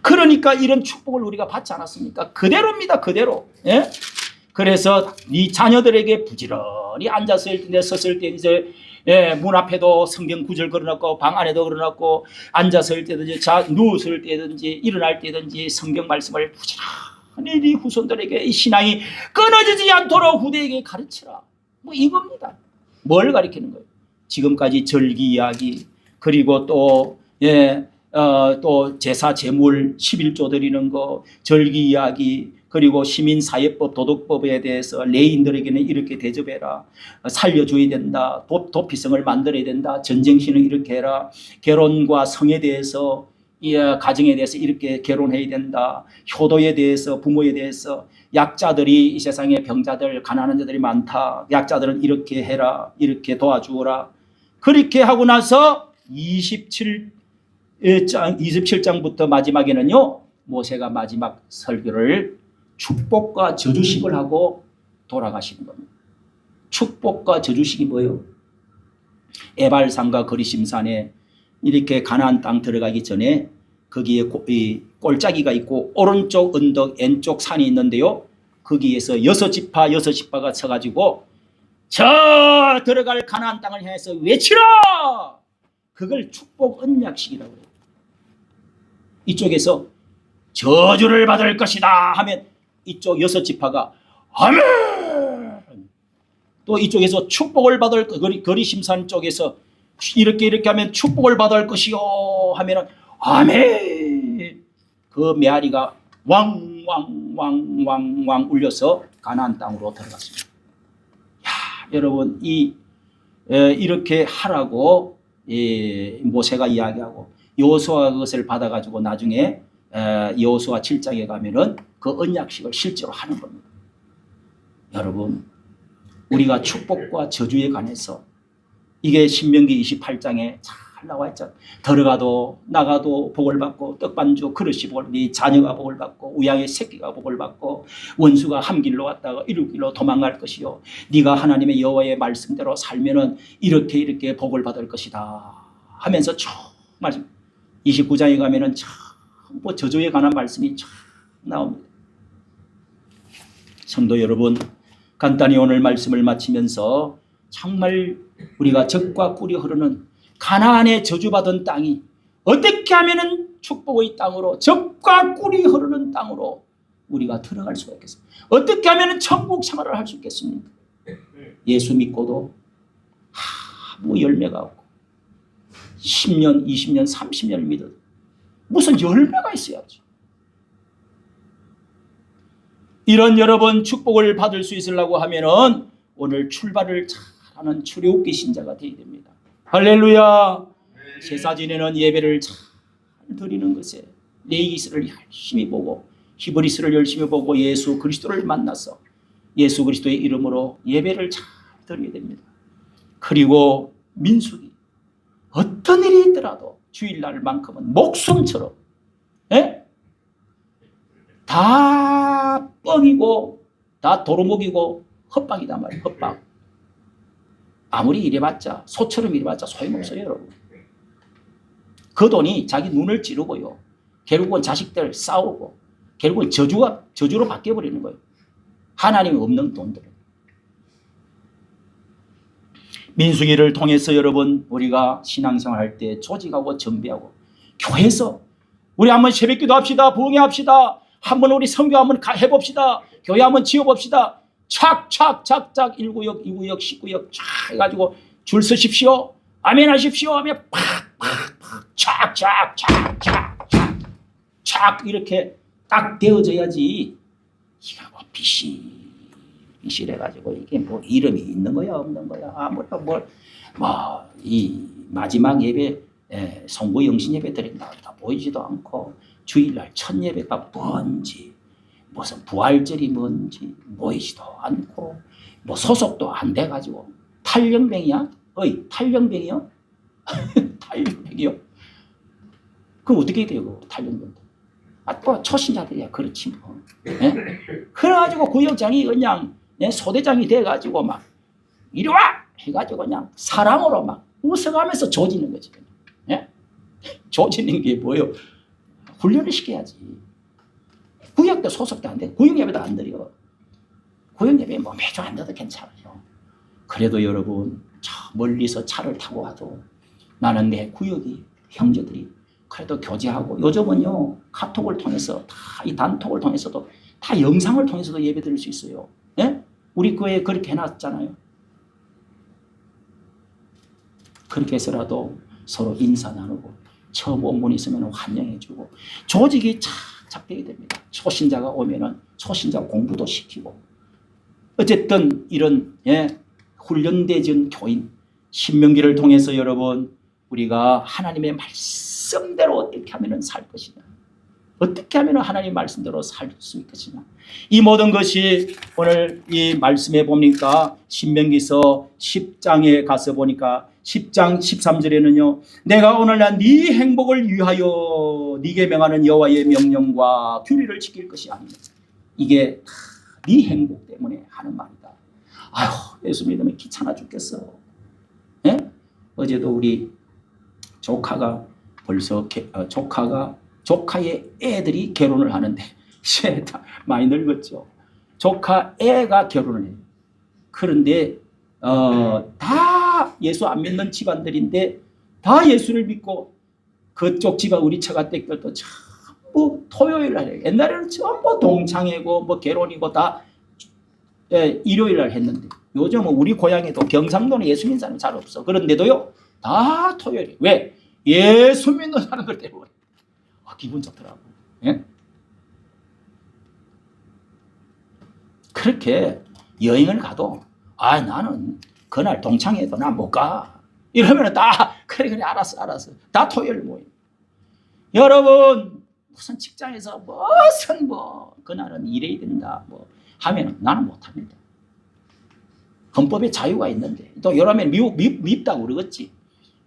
그러니까 이런 축복을 우리가 받지 않았습니까? 그대로입니다. 그대로. 예? 그래서 이 자녀들에게 부지런히 앉았을 때 섰을 때 이제 문 앞에도 성경 구절 걸어놓고 방 안에도 걸어놓고 앉았을 때든지 누웠을 때든지 일어날 때든지 성경 말씀을 부지런히 네 후손들에게 이 신앙이 끊어지지 않도록 후대에게 가르치라. 뭐 이겁니다. 뭘 가르치는 거예요? 지금까지 절기 이야기 그리고 또 또 제사 제물 11조 드리는 거 절기 이야기 그리고 시민사회법 도덕법에 대해서 레인들에게는 이렇게 대접해라. 살려줘야 된다. 도피성을 만들어야 된다. 전쟁신을 이렇게 해라. 결혼과 성에 대해서 가정에 대해서 이렇게 결혼해야 된다. 효도에 대해서 부모에 대해서 약자들이 이 세상에 병자들 가난한 자들이 많다. 약자들은 이렇게 해라. 이렇게 도와주어라. 그렇게 하고 나서 27장부터 마지막에는요. 모세가 마지막 설교를 축복과 저주식을 하고 돌아가시는 겁니다. 축복과 저주식이 뭐예요? 에발산과 거리심산에 이렇게 가나안 땅 들어가기 전에 거기에 골짜기가 있고 오른쪽 언덕 왼쪽 산이 있는데요. 거기에서 6지파가 서가지고 저 들어갈 가나안 땅을 향해서 외치라. 그걸 축복 언약식이라고 해요. 이쪽에서 저주를 받을 것이다 하면 이쪽 6지파가 아멘. 또 이쪽에서 축복을 받을 거리심산 쪽에서 이렇게 하면 축복을 받을 것이요 하면은 아멘. 그 메아리가 왕왕왕왕왕 울려서 가나안 땅으로 들어갔습니다. 야, 여러분 이 이렇게 하라고 모세가 이야기하고 여호수아가 그것을 받아가지고 나중에 여호수아 7장에 가면은 그 언약식을 실제로 하는 겁니다. 여러분, 우리가 축복과 저주에 관해서 이게 신명기 28장에 잘 나와 있죠. 들어가도 나가도 복을 받고 떡반주 그릇이 복을, 네 자녀가 복을 받고 우양의 새끼가 복을 받고 원수가 한 길로 왔다가 일곱 길로 도망갈 것이요 네가 하나님의 여호와의 말씀대로 살면은 이렇게 복을 받을 것이다 하면서 쭉 말씀 29장에 가면은 전부 저주에 관한 말씀이 쭉 나옵니다. 성도 여러분, 간단히 오늘 말씀을 마치면서 정말 우리가 적과 꿀이 흐르는 가나안의 저주받은 땅이 어떻게 하면은 축복의 땅으로 적과 꿀이 흐르는 땅으로 우리가 들어갈 수가 있겠습니까? 어떻게 하면은 천국 생활을 할 수 있겠습니까? 예수 믿고도 아무 열매가 없고 10년, 20년, 30년을 믿어도 무슨 열매가 있어야지. 이런 여러분 축복을 받을 수 있으려고 하면은 오늘 출발을 잘하는 출애굽기 신자가 되어야 됩니다. 할렐루야. 제사 지내는 예배를 잘 드리는 것에 레위기서를 열심히 보고 히브리서를 열심히 보고 예수 그리스도를 만나서 예수 그리스도의 이름으로 예배를 잘 드려야 됩니다. 그리고 민수기 어떤 일이 있더라도 주일날만큼은 목숨처럼 다 뻥이고 다 도루묵이고 헛방이단 말이에요. 헛방. 아무리 일해봤자 소처럼 일해봤자 소용없어요. 여러분. 그 돈이 자기 눈을 찌르고요. 결국은 자식들 싸우고 결국은 저주로 바뀌어버리는 거예요. 하나님 없는 돈들은. 민수기를 통해서 여러분 우리가 신앙생활할 때 조직하고 전배하고 교회에서 우리 한번 새벽기도 합시다. 부흥회합시다. 한번 우리 선교 한번 해봅시다. 교회 한번 지어봅시다. 착착착착 1구역 2구역 10구역 쫙 해가지고 줄 서십시오. 아멘 하십시오 하면 팍팍팍 착착착착착 이렇게 딱 되어져야지. 이거 뭐 비실해가지고 이게 뭐 이름이 있는 거야 없는 거야 아무래도 이 마지막 예배 성부 영신 예배 드린다 다 보이지도 않고 주일날 첫 예배가 뭔지 무슨 부활절이 뭔지 보이지도 않고 뭐 소속도 안 돼가지고 탈영병이야? 탈영병이요? 탈영병이요? 그럼 어떻게 돼요? 탈영병. 또 초신자들이야 그렇지 뭐. 그래가지고 구역장이 그냥 소대장이 돼가지고 막 이리 와 해가지고 그냥 사랑으로 막 웃어가면서 조지는 거지. 조지는 게 뭐예요? 훈련을 시켜야지. 구역도 소속도 안 돼. 구역예배도 안 드려. 구역예배 뭐 매주 안 드려도 괜찮아요. 그래도 여러분 저 멀리서 차를 타고 와도 나는 내 구역이 형제들이 그래도 교제하고 요즘은요 카톡을 통해서 다 이 단톡을 통해서도 다 영상을 통해서도 예배 드릴 수 있어요. 우리 교회에 그렇게 해놨잖아요. 그렇게 해서라도 서로 인사 나누고 처음 온 분 있으면 환영해주고 조직이 착착 되게 됩니다. 초신자가 오면은 초신자 공부도 시키고 어쨌든 이런 훈련되진 교인 신명기를 통해서 여러분 우리가 하나님의 말씀대로 어떻게 하면 살 것이냐 어떻게 하면 하나님의 말씀대로 살 수 있겠느냐 이 모든 것이 오늘 이 말씀에 보니까 신명기서 10장에 가서 보니까 10장 13절에는요 내가 오늘날 네 행복을 위하여 네게 명하는 여호와의 명령과 규례를 지킬 것이 아니냐 이게 다 네 행복 때문에 하는 말이다. 아휴 예수 믿으면 귀찮아 죽겠어. 어제도 우리 조카가 벌써 조카의 애들이 결혼을 하는데 이제 다 많이 늙었죠. 조카 애가 결혼을 해요. 그런데 다 예수 안 믿는 집안들인데 다 예수를 믿고 그쪽 집안 우리 처가댁들도 전부 토요일 날 해요. 옛날에는 전부 동창회고 뭐 결혼이고 다 일요일 날 했는데 요즘은 우리 고향에도 경상도는 예수 믿는 사람이 잘 없어. 그런데도요 다 토요일에 왜? 예수 믿는 사람들 때문에. 기분 좋더라고. 그렇게 여행을 가도 나는 그날 동창회도 나 못 가. 이러면 다 그래 알았어. 다 토요일 모임. 여러분 무슨 직장에서 무슨 그날은 일해야 된다 하면 나는 못합니다. 헌법에 자유가 있는데 또 여러분 밉다고 그러겠지.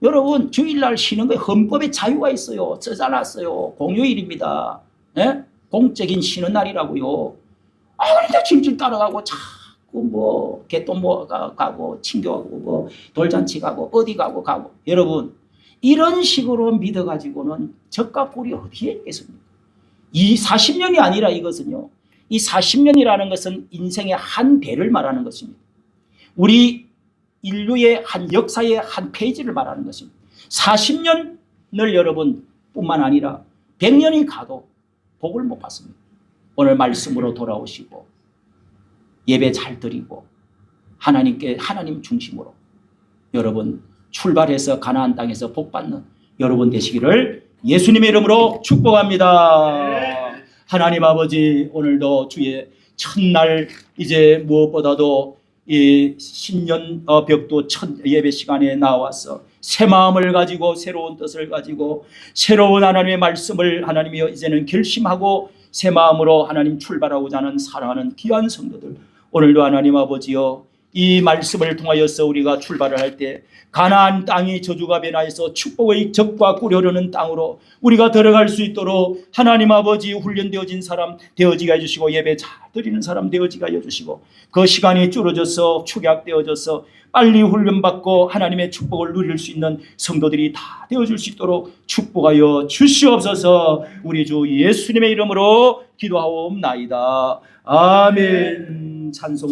여러분 주일날 쉬는 거에 헌법에 자유가 있어요. 써놨어요. 공휴일입니다. 예? 공적인 쉬는 날이라고요. 그런데 질질 따라가고 자꾸 개똥 가고 친교하고 돌잔치 가고 어디 가고. 여러분 이런 식으로 믿어가지고는 적과 꿀이 어디에 있겠습니까? 이 40년이 아니라 이것은요. 이 40년이라는 것은 인생의 한 배를 말하는 것입니다. 우리 인류의 한 역사의 한 페이지를 말하는 것입니다. 40년을 여러분 뿐만 아니라 100년이 가도 복을 못 받습니다. 오늘 말씀으로 돌아오시고 예배 잘 드리고 하나님 중심으로 여러분 출발해서 가나안 땅에서 복 받는 여러분 되시기를 예수님의 이름으로 축복합니다. 하나님 아버지 오늘도 주의 첫날 이제 무엇보다도 이 신년 벽도 첫 예배 시간에 나와서 새 마음을 가지고 새로운 뜻을 가지고 새로운 하나님의 말씀을 하나님이여 이제는 결심하고 새 마음으로 하나님 출발하고자 하는 사랑하는 귀한 성도들 오늘도 하나님 아버지여 이 말씀을 통하여서 우리가 출발을 할 때 가나안 땅이 저주가 변하여서 축복의 적과 꿀이 흐르는 땅으로 우리가 들어갈 수 있도록 하나님 아버지 훈련되어진 사람 되어지게 해주시고 예배 잘 드리는 사람 되어지게 해주시고 그 시간이 줄어져서 축약되어져서 빨리 훈련받고 하나님의 축복을 누릴 수 있는 성도들이 다 되어줄 수 있도록 축복하여 주시옵소서. 우리 주 예수님의 이름으로 기도하옵나이다. 아멘. 찬송